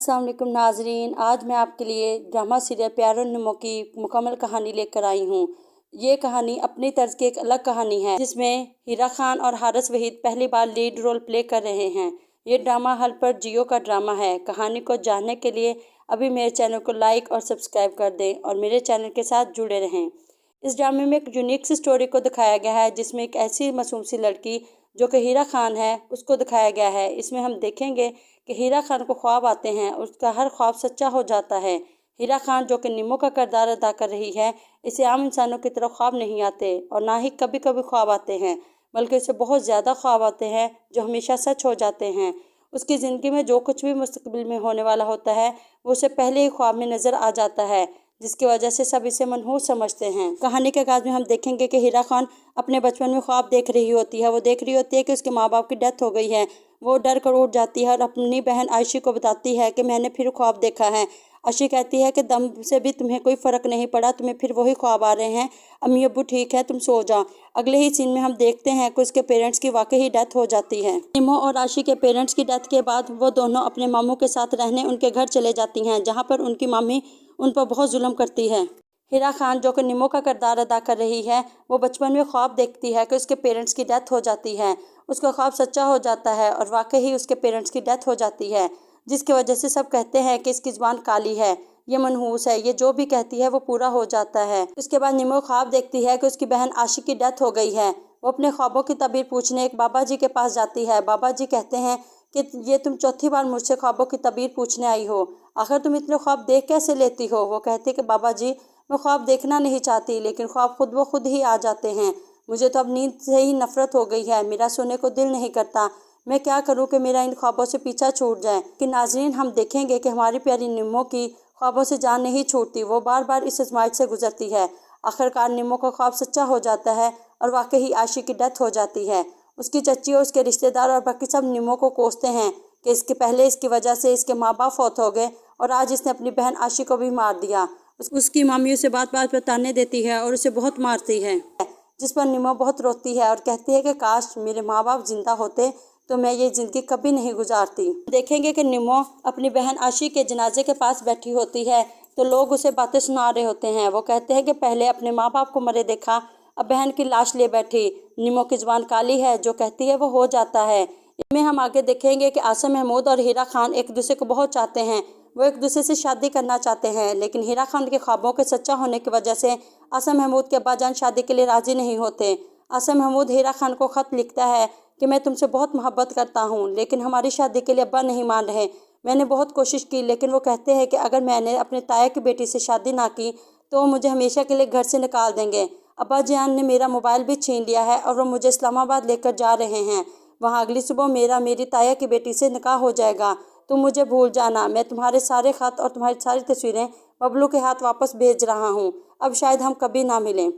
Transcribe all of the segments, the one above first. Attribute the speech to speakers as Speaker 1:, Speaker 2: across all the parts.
Speaker 1: अस्सलाम वालेकुम नाजरीन, आज मैं आपके लिए ड्रामा सीरियल प्यार और निमो की मुकम्मल कहानी लेकर आई हूँ। ये कहानी अपनी तर्ज की एक अलग कहानी है जिसमें हिरा खान और हारिस वहीद पहली बार लीड रोल प्ले कर रहे हैं। ये ड्रामा हल पर जियो का ड्रामा है। कहानी को जानने के लिए अभी मेरे चैनल को लाइक और सब्सक्राइब कर दें और मेरे चैनल के साथ जुड़े रहें। इस ड्रामे में एक यूनिक सी स्टोरी को दिखाया गया है जिसमें एक ऐसी मासूम सी लड़की जो कि हीरा खान है उसको दिखाया गया है। इसमें हम देखेंगे कि हीरा खान को ख्वाब आते हैं, उसका हर ख्वाब सच्चा हो जाता है। हीरा खान जो कि निमो का किरदार अदा कर रही है, इसे आम इंसानों की तरह ख्वाब नहीं आते और ना ही कभी कभी ख्वाब आते हैं, बल्कि उसे बहुत ज़्यादा ख्वाब आते हैं जो हमेशा सच हो जाते हैं। उसकी ज़िंदगी में जो कुछ भी मुस्तकबिल में होने वाला होता है वो उसे पहले ही ख्वाब में नज़र आ जाता है, जिसकी वजह से सब इसे मनहूस समझते हैं। कहानी के आगाज़ में हम देखेंगे कि हीरा खान अपने बचपन में ख्वाब देख रही होती है। वो देख रही होती है कि उसके माँ बाप की डेथ हो गई है। वो डर कर उठ जाती है और अपनी बहन आयशी को बताती है कि मैंने फिर ख्वाब देखा है। आयशी कहती है कि दम से भी तुम्हें कोई फ़र्क नहीं पड़ा, तुम्हें फिर वही ख्वाब आ रहे हैं। अम्मी अब्बू ठीक है, तुम सो जाओ। अगले ही सीन में हम देखते हैं कि उसके पेरेंट्स की वाकई ही डेथ हो जाती है। निमो और आयशी के पेरेंट्स की डेथ के बाद वो दोनों अपने मामू के साथ रहने उनके घर चले जाती हैं, जहाँ पर उनकी मामी उन पर बहुत जुल्म करती है। हीरा खान जो कि निमो का किरदार अदा कर रही है, वो बचपन में ख्वाब देखती है कि उसके पेरेंट्स की डेथ हो जाती है। उसका ख्वाब सच्चा हो जाता है और वाकई ही उसके पेरेंट्स की डेथ हो जाती है, जिसकी वजह से सब कहते हैं कि इसकी ज़ुबान काली है, ये मनहूस है, ये जो भी कहती है वो पूरा हो जाता है। उसके बाद निमो ख्वाब देखती है कि उसकी बहन आशी की डेथ हो गई है। वो अपने ख्वाबों की तबीर पूछने एक बाबा जी के पास जाती है। बाबा जी कहते हैं कि ये तुम चौथी बार मुझसे ख्वाबों की तबीर पूछने आई हो, आखिर तुम इतने ख्वाब देख कैसे लेती हो। वो कहती कि बाबा जी, मैं ख्वाब देखना नहीं चाहती, लेकिन ख्वाब खुद व खुद ही आ जाते हैं। मुझे तो अब नींद से ही नफरत हो गई है, मेरा सोने को दिल नहीं करता। मैं क्या करूं कि मेरा इन ख्वाबों से पीछा छूट जाए। कि नाजरीन, हम देखेंगे कि हमारी प्यारी निमो की ख्वाबों से जान नहीं छूटती, वो बार बार इस आजमाइश से गुजरती है। आखिरकार निमो का ख्वाब सच्चा हो जाता है और वाकई ही आशी की डेथ हो जाती है। उसकी चच्ची और उसके रिश्तेदार और बाकी सब निमो को कोसते हैं कि इसके पहले इसकी वजह से इसके माँ बाप फौत हो गए और आज इसने अपनी बहन आशी को भी मार दिया। उसकी मामी उसे बात बात पर ताने देती है और उसे बहुत मारती है, जिस पर निमो बहुत रोती है और कहती है कि काश मेरे माँ बाप जिंदा होते तो मैं ये ज़िंदगी कभी नहीं गुजारती। देखेंगे कि निमो अपनी बहन आशी के जनाजे के पास बैठी होती है तो लोग उसे बातें सुना रहे होते हैं। वो कहते हैं कि पहले अपने माँ बाप को मरे देखा, अब बहन की लाश ले बैठी। निमो की ज़ुबान काली है, जो कहती है वो हो जाता है। इसमें हम आगे देखेंगे कि आसिम महमूद और हीरा खान एक दूसरे को बहुत चाहते हैं। वो एक दूसरे से शादी करना चाहते हैं, लेकिन हीरा खान के ख्वाबों के सच्चा होने की वजह से आसिम महमूद के अब्बाजान शादी के लिए राज़ी नहीं होते। आसिम महमूद हीरा खान को ख़त लिखता है कि मैं तुमसे बहुत मोहब्बत करता हूँ, लेकिन हमारी शादी के लिए अब्बा नहीं मान रहे। मैंने बहुत कोशिश की, लेकिन वो कहते हैं कि अगर मैंने अपने ताया की बेटी से शादी ना की तो वो मुझे हमेशा के लिए घर से निकाल देंगे। अब्बा जान ने मेरा मोबाइल भी छीन लिया है और वो मुझे इस्लामाबाद लेकर जा रहे हैं। वहाँ अगली सुबह मेरी ताया की बेटी से निकाह हो जाएगा। तुम मुझे भूल जाना। मैं तुम्हारे सारे ख़त और तुम्हारी सारी तस्वीरें बबलू के हाथ वापस भेज रहा हूँ। अब शायद हम कभी ना मिलें।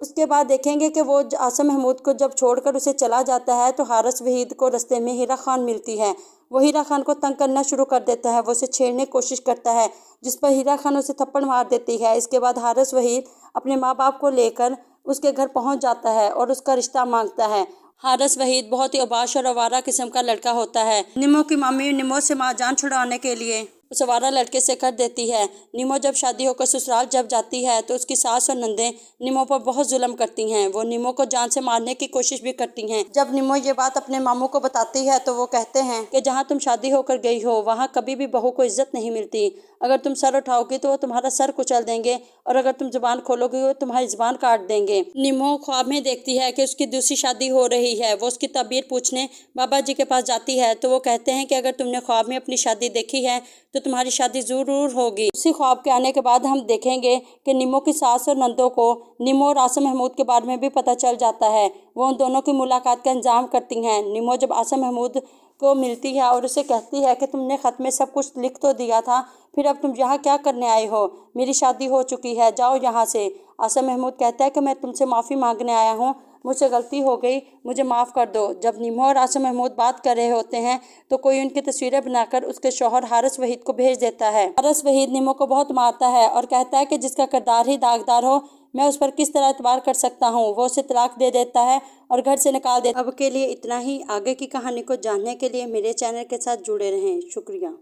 Speaker 1: उसके बाद देखेंगे कि वो आसिम महमूद को जब छोड़कर उसे चला जाता है तो हारिस वहीद को रास्ते में हीरा खान मिलती है। वो हीरा खान को तंग करना शुरू कर देता है। वो उसे छेड़ने की कोशिश करता है, जिस पर हीरा खान उसे थप्पड़ मार देती है। इसके बाद हारिस वहीद अपने माँ बाप को लेकर उसके घर पहुंच जाता है और उसका रिश्ता मांगता है। हारिस वहीद बहुत ही अबाश और आवारा किस्म का लड़का होता है। निमो की मामी निमो से माँ जान छुड़ाने के लिए उस आवारा लड़के से कर देती है। निमो जब शादी होकर ससुराल जब जाती है तो उसकी सास और नंदें निमो पर बहुत जुल्म करती हैं। वो निमो को जान से मारने की कोशिश भी करती हैं। जब निमो ये बात अपने मामू को बताती है तो वो कहते हैं कि जहाँ तुम शादी होकर गई हो वहाँ कभी भी बहू को इज्जत नहीं मिलती। अगर तुम सर उठाओगी तो वो तुम्हारा सर कुचल देंगे और अगर तुम जुबान खोलोगी वो तुम्हारी जुबान काट देंगे। निमो ख्वाब में देखती है कि उसकी दूसरी शादी हो रही है। वो उसकी तबीयत पूछने बाबा जी के पास जाती है तो वो कहते हैं कि अगर तुमने ख्वाब में अपनी शादी देखी है तो तुम्हारी शादी ज़रूर होगी। उसी ख्वाब के आने के बाद हम देखेंगे कि निमो की सास और नंदों को निमो और आसिम महमूद के बारे में भी पता चल जाता है। वो उन दोनों की मुलाकात का इंतजाम करती हैं। निमो जब आसिम महमूद को मिलती है और उसे कहती है कि तुमने ख़त में सब कुछ लिख तो दिया था, फिर अब तुम यहाँ क्या करने आए हो? मेरी शादी हो चुकी है, जाओ यहाँ से। आसिम महमूद कहता है कि मैं तुमसे माफ़ी मांगने आया हूँ, मुझसे गलती हो गई, मुझे माफ़ कर दो। जब निमो और आसिम महमूद बात कर रहे होते हैं तो कोई उनकी तस्वीरें बनाकर उसके शौहर हारिस वहीद को भेज देता है। हारिस वहीद निमो को बहुत मारता है और कहता है कि जिसका किरदार ही दागदार हो मैं उस पर किस तरह एतबार कर सकता हूँ। वो उसे तलाक दे देता है और घर से निकाल देता है। अब के लिए इतना ही। आगे की कहानी को जानने के लिए मेरे चैनल के साथ जुड़े रहें। शुक्रिया।